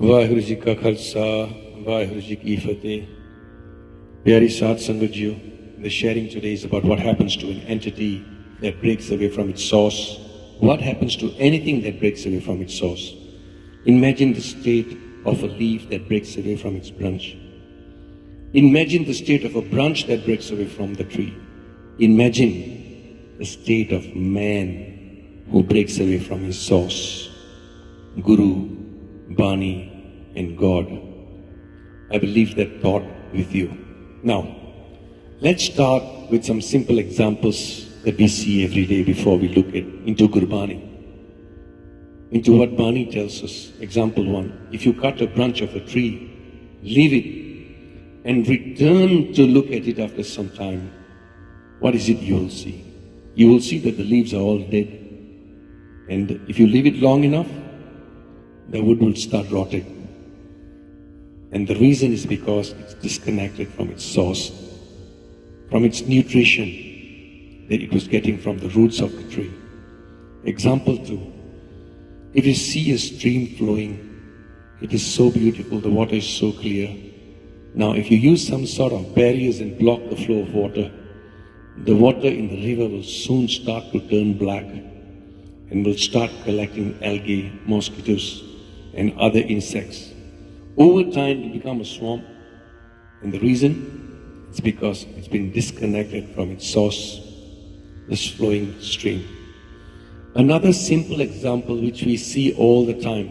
ਵਾਹਿਗੁਰੂ ਜੀ ਕਾ ਖਾਲਸਾ ਵਾਹਿਗੁਰੂ ਜੀ ਕੀ ਫਤਿਹ ਪਿਆਰੀ ਸਾਧ ਸੰਗਤ JIO the sharing today is about what happens to an entity that breaks away from its source. What happens to anything that breaks away from its source? Imagine the state of a leaf that breaks away from its branch. Imagine the state of a branch that breaks away from the tree. Imagine the state of man who breaks away from his source. Guru, Bani and God. I will leave that thought with you. Now, let's start with some simple examples that we see every day before we look into Gurbani. Into what Bani tells us. Example 1. If you cut a branch of a tree, leave it and return to look at it after some time, what is it you will see? You will see that the leaves are all dead. And if you leave it long enough, the wood will start rotting. And the reason is because it's disconnected from its source, from its nutrition that it was getting from the roots of the tree. Example 2. If you see a stream flowing, it is so beautiful, the water is so clear. Now if you use some sort of barriers and block the flow of water, the water in the river will soon start to turn black and will start collecting algae, mosquitoes and other insects. Over time it will become a swamp, and the reason is because it's been disconnected from its source, this flowing stream. Another simple example which we see all the time,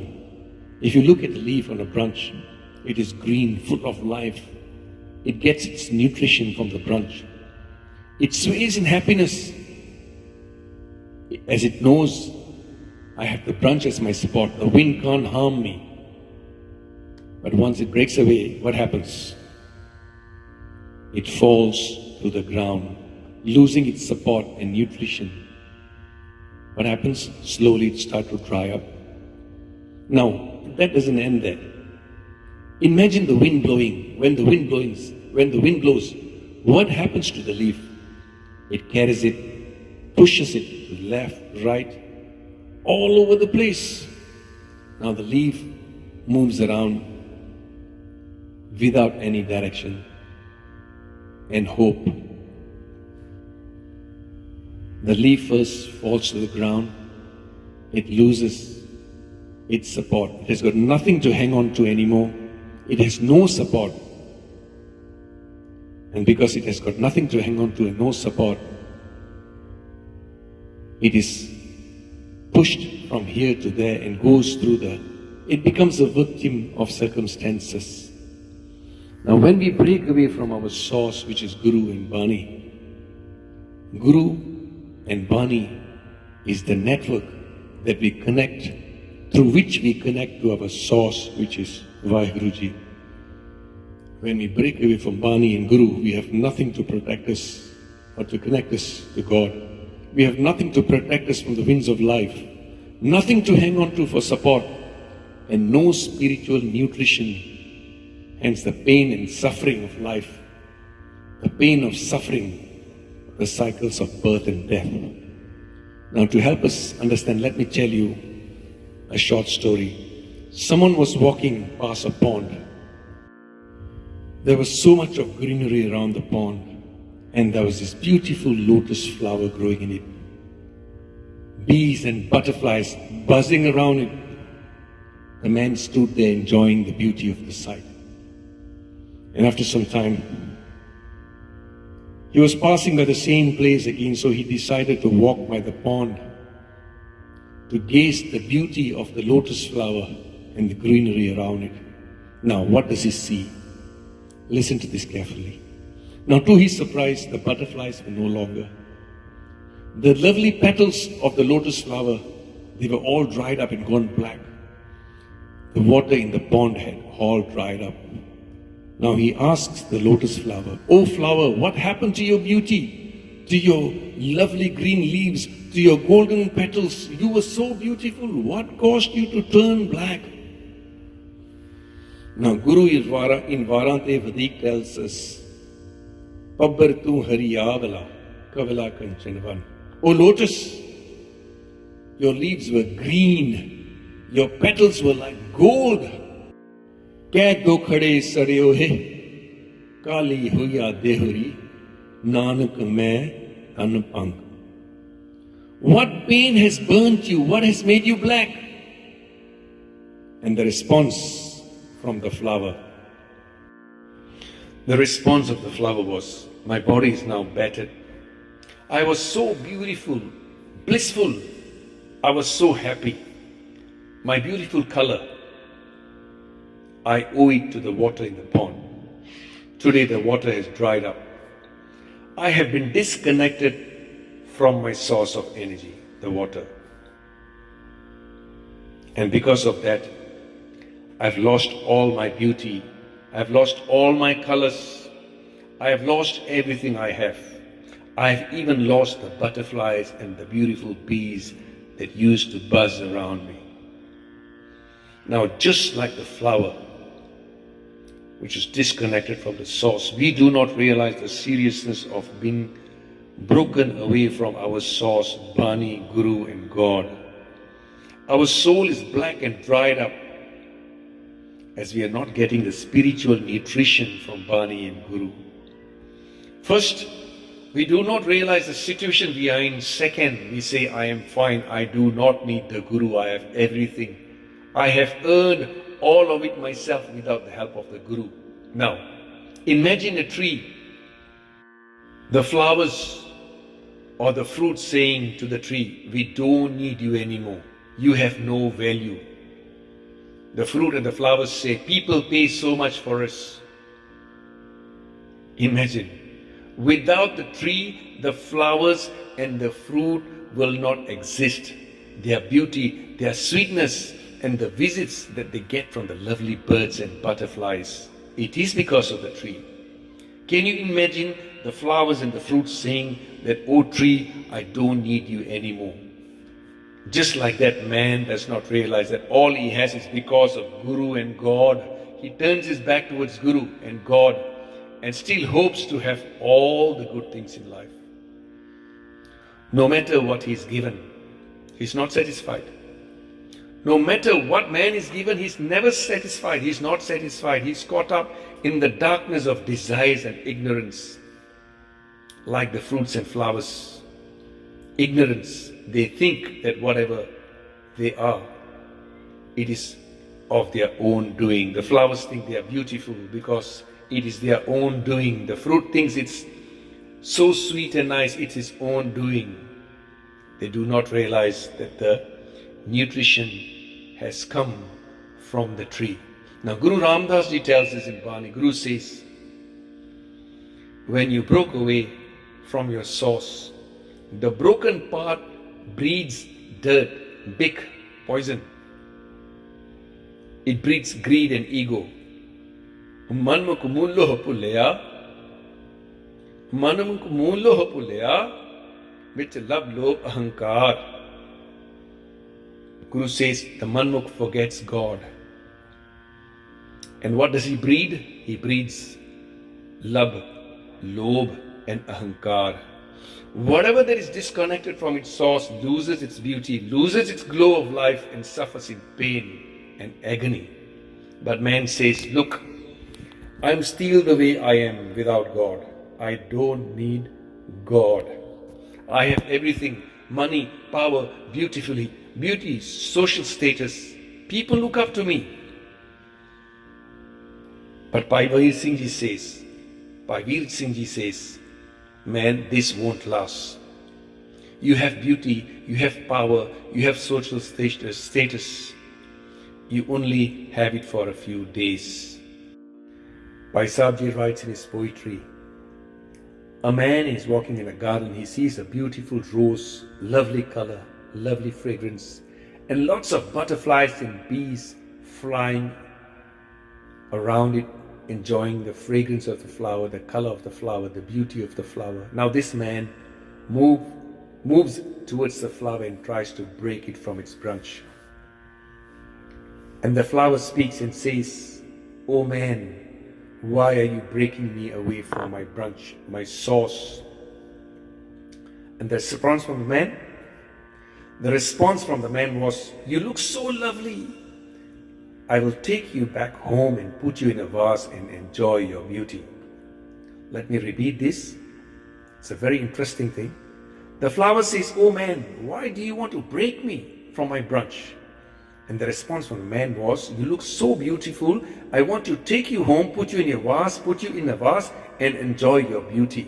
if you look at a leaf on a branch, it is green, full of life. It gets its nutrition from the branch. It sways in happiness as it knows, I have the branch as my support. The wind can't harm me. But once it breaks away, what happens? It falls to the ground, losing its support and nutrition. What happens? Slowly it starts to dry up. Now, that doesn't end there. Imagine the wind blowing. When the wind blows, what happens to the leaf? It carries it, pushes it to the left, right, all over the place. Now the leaf moves around without any direction and hope. The leaf first falls to the ground. It loses its support. It has got nothing to hang on to anymore. It has no support. And because it has got nothing to hang on to and no support, it is pushed from here to there and goes through it becomes a victim of circumstances. Now when we break away from our source, which is Guru and Bani is the network that we connect, through which we connect to our source, which is Vaheguruji. When we break away from Bani and Guru, we have nothing to protect us or to connect us to God. We have nothing to protect us from the winds of life, nothing to hang on to for support, and no spiritual nutrition. Hence the pain and suffering of life, the pain of suffering, the cycles of birth and death. Now to help us understand, let me tell you a short story. Someone was walking past a pond. There was so much of greenery around the pond, and there was this beautiful lotus flower growing in it. Bees and butterflies buzzing around it. The man stood there enjoying the beauty of the sight. And after some time, he was passing by the same place again, so he decided to walk by the pond to gaze the beauty of the lotus flower and the greenery around it. Now, what does he see? Listen to this carefully. Now, to his surprise, the butterflies were no longer. The lovely petals of the lotus flower, they were all dried up and gone black. The water in the pond had all dried up. Now he asks the lotus flower, "Oh flower, what happened to your beauty? To your lovely green leaves, to your golden petals? You were so beautiful. What caused you to turn black?" Now Guru in Varante Vadik tells us, "Pabbar tu hariyavala, kavala kanchanvan." Oh lotus, your leaves were green, your petals were like gold. कै दो खड़े सड़े हे काली हुआ देहुरी नानक मैं तन पंग. What pain has burnt you? What has made you black? And the response from the flower. The response of the flower was, my body is now battered. I was so beautiful, blissful. I was so happy. My beautiful color. I owe it to the water in the pond. Today the water has dried up. I have been disconnected from my source of energy, the water. And because of that, I've lost all my beauty. I've lost all my colors. I have lost everything I have. I have even lost the butterflies and the beautiful bees that used to buzz around me. Now, just like the flower, which is disconnected from the source, we do not realize the seriousness of being broken away from our source, Bani, Guru and God. Our soul is black and dried up as we are not getting the spiritual nutrition from Bani and Guru. First, we do not realize the situation we are in. Second, we say, I am fine, I do not need the Guru, I have everything. I have earned all of it myself without the help of the Guru. Now, imagine a tree, the flowers or the fruit saying to the tree, we don't need you anymore. You have no value. The fruit and the flowers say, people pay so much for us. Imagine, without the tree, the flowers and the fruit will not exist. Their beauty, their sweetness, and the visits that they get from the lovely birds and butterflies, it is because of the tree. Can you imagine the flowers and the fruits saying that, oh tree, I don't need you anymore? Just like that man does not realize that all he has is because of Guru and God. He turns his back towards Guru and God and still hopes to have all the good things in life. No matter what he's given, he's not satisfied. No matter what man is given, he's never satisfied. He's not satisfied. He's caught up in the darkness of desires and ignorance, like the fruits and flowers. Ignorance. They think that whatever they are, it is of their own doing. The flowers think they are beautiful because it is their own doing. The fruit thinks it's so sweet and nice, it's its own doing. They do not realize that the nutrition has come from the tree. Now Guru Ramdas ji tells us in Bani, Guru says, when you broke away from your source, the broken part breeds dirt, big poison. It breeds greed and ego. Manmuk mullo pullaya, manmuk mullo pullaya, which love, lobh, ahankar. Guru says the manmuk forgets God. And what does he breed? He breeds love, lobh and ahankar. Whatever that is disconnected from its source loses its beauty, loses its glow of life and suffers in pain and agony. But man says, look, I'm still the way I am without God. I don't need God. I have everything, money, power, beauty, social status. People look up to me. But Veer Singh Ji says, man, this won't last. You have beauty, you have power, you have social status. You only have it for a few days. Bhai Sahib Ji writes in his poetry, a man is walking in a garden, he sees a beautiful rose, lovely color, lovely fragrance, and lots of butterflies and bees flying around it, enjoying the fragrance of the flower, the color of the flower, the beauty of the flower. Now this man moves towards the flower and tries to break it from its branch. And the flower speaks and says, oh man, why are you breaking me away from my branch, my source? And the response from the man? The response from the man was, you look so lovely. I will take you back home and put you in a vase and enjoy your beauty. Let me repeat this. It's a very interesting thing. The flower says, "Oh man, why do you want to break me from my branch?" And the response from the man was, "You look so beautiful. I want to take you home, put you in a vase and enjoy your beauty."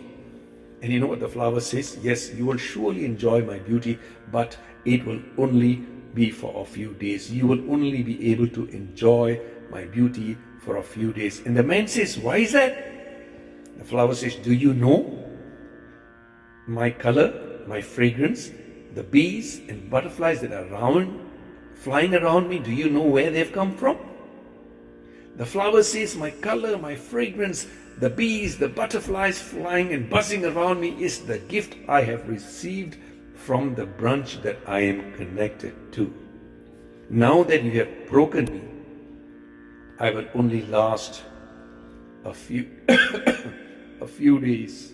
And you know what the flower says? "Yes, you will surely enjoy my beauty, but it will only be for a few days. You will only be able to enjoy my beauty for a few days." And the man says, "Why is that?" The flower says, "Do you know my color, my fragrance, the bees and butterflies that are flying around me? Do you know where they've come from?" The flower says, "My color, my fragrance, the bees, the butterflies flying and buzzing around me is the gift I have received from the branch that I am connected to. Now that you have broken me, I will only last a few a few days,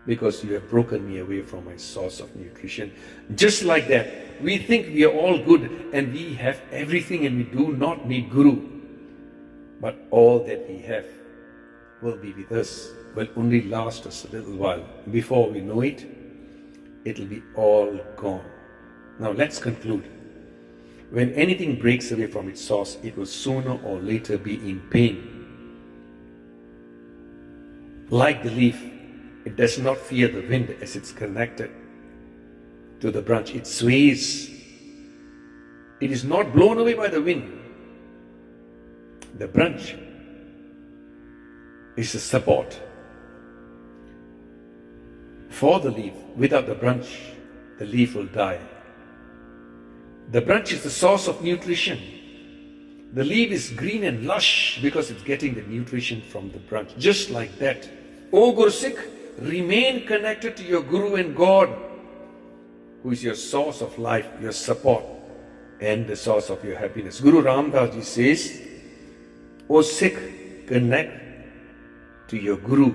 because you have broken me away from my source of nutrition." Just like that, we think we are all good and we have everything and we do not need Guru. But all that we have will be with us, will only last us a little while. Before we know it, it'll be all gone. Now let's conclude. When anything breaks away from its source, it will sooner or later be in pain. Like the leaf, it does not fear the wind as it's connected to the branch. It sways. It is not blown away by the wind. The branch is a support for the leaf. Without the branch, the leaf will die. The branch is the source of nutrition. The leaf is green and lush because it's getting the nutrition from the branch. Just like that, O Guru Sikh, remain connected to your Guru and God, who is your source of life, your support, and the source of your happiness. Guru Ramdas Ji says, "O Sikh, connect to your Guru.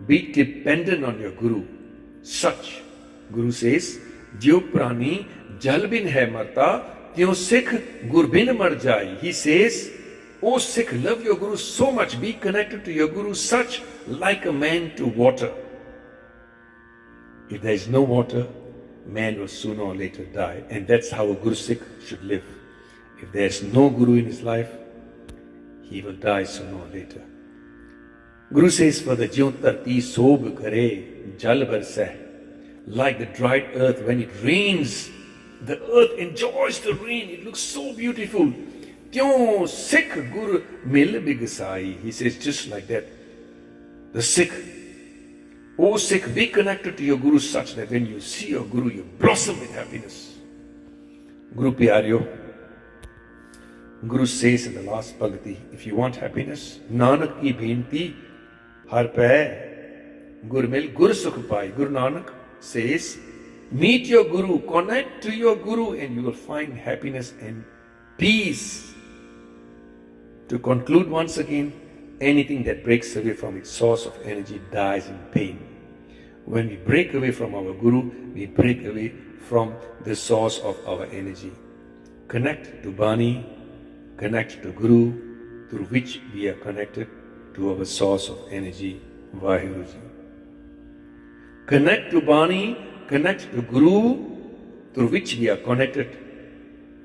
Be dependent on your Guru." Such, Guru says, "Jyo prani jal bin hai marta, tyo Sikh gur bin mar jai." He says, "O Sikh, love your Guru so much, be connected to your Guru such like a man to water. If there is no water, man will sooner or later die." And that's how a Guru Sikh should live. If there is no Guru in his life, he will die sooner or later. Guru says, "Further, "Jyo tarti sob kare jal barseh." Like the dried earth, when it rains, the earth enjoys the rain. It looks so beautiful. "Tyo Sikh gur mil bigsai." He says, just like that, the Sikh, "O Sikh, be connected to your Guru such that when you see your Guru, you blossom with happiness." Guru Pyaryo, Guru says in the last Bhagati, if you want happiness, Nanak ki bhenti har peh gur mil gur sukh pai. Guru Nanak says, meet your Guru, connect to your Guru, and you will find happiness and peace. To conclude once again, anything that breaks away from its source of energy dies in pain. When we break away from our Guru, we break away from the source of our energy. Connect to Bani, connect to Guru, through which we are connected to our source of energy, Vaheguru Ji. Connect to Bani, connect to Guru, through which we are connected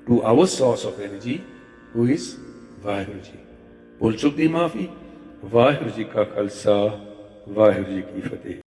to our source of energy, who is Vaheguru Ji. Bol chuk di maafi. Vaheguru Ji ka Khalsa, Vaheguru Ji ki Fateh.